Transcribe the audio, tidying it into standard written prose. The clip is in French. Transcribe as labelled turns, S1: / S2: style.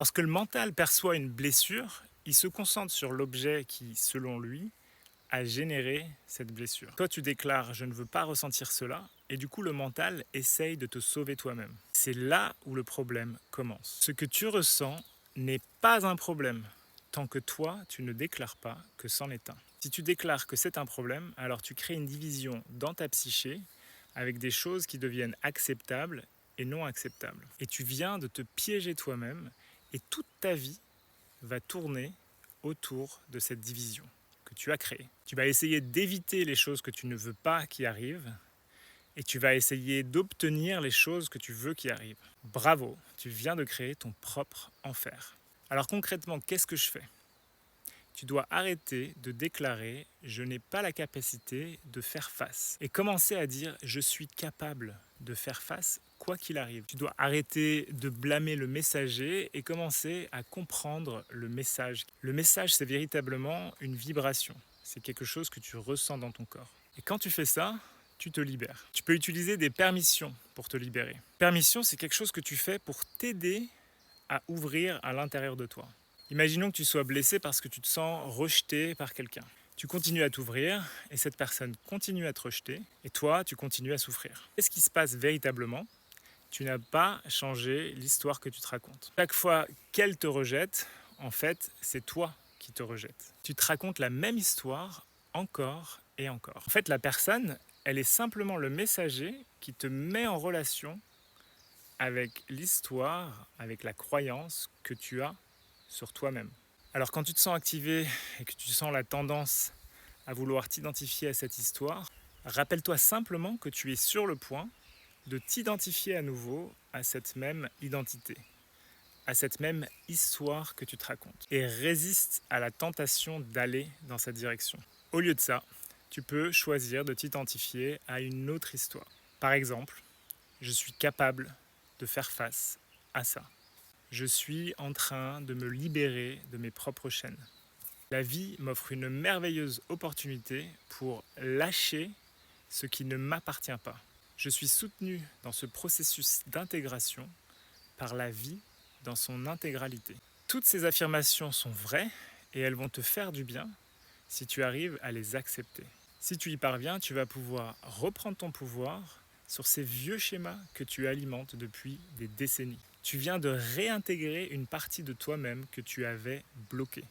S1: Lorsque le mental perçoit une blessure, il se concentre sur l'objet qui, selon lui, a généré cette blessure. Toi, tu déclares «je ne veux pas ressentir cela» et du coup, le mental essaye de te sauver toi-même. C'est là où le problème commence. Ce que tu ressens n'est pas un problème tant que toi, tu ne déclares pas que c'en est un. Si tu déclares que c'est un problème, alors tu crées une division dans ta psyché avec des choses qui deviennent acceptables et non acceptables. Et tu viens de te piéger toi-même et toute ta vie va tourner autour de cette division que tu as créée. Tu vas essayer d'éviter les choses que tu ne veux pas qui arrivent et tu vas essayer d'obtenir les choses que tu veux qui arrivent. Bravo, tu viens de créer ton propre enfer. Alors concrètement, qu'est-ce que je fais? Tu dois arrêter de déclarer «je n'ai pas la capacité de faire face» et commencer à dire «je suis capable de faire face quoi qu'il arrive». Tu dois arrêter de blâmer le messager et commencer à comprendre le message. Le message, c'est véritablement une vibration. C'est quelque chose que tu ressens dans ton corps. Et quand tu fais ça, tu te libères. Tu peux utiliser des permissions pour te libérer. Permission, c'est quelque chose que tu fais pour t'aider à ouvrir à l'intérieur de toi. Imaginons que tu sois blessé parce que tu te sens rejeté par quelqu'un. Tu continues à t'ouvrir et cette personne continue à te rejeter et toi, tu continues à souffrir. Qu'est-ce qui se passe véritablement? Tu n'as pas changé l'histoire que tu te racontes. Chaque fois qu'elle te rejette, en fait, c'est toi qui te rejette. Tu te racontes la même histoire encore et encore. En fait, la personne, elle est simplement le messager qui te met en relation avec l'histoire, avec la croyance que tu as sur toi-même. Alors quand tu te sens activé et que tu sens la tendance à vouloir t'identifier à cette histoire, rappelle-toi simplement que tu es sur le point de t'identifier à nouveau à cette même identité, à cette même histoire que tu te racontes. Et résiste à la tentation d'aller dans cette direction. Au lieu de ça, tu peux choisir de t'identifier à une autre histoire. Par exemple, je suis capable de faire face à ça. Je suis en train de me libérer de mes propres chaînes. La vie m'offre une merveilleuse opportunité pour lâcher ce qui ne m'appartient pas. Je suis soutenu dans ce processus d'intégration par la vie dans son intégralité. Toutes ces affirmations sont vraies et elles vont te faire du bien si tu arrives à les accepter. Si tu y parviens, tu vas pouvoir reprendre ton pouvoir sur ces vieux schémas que tu alimentes depuis des décennies. Tu viens de réintégrer une partie de toi-même que tu avais bloquée.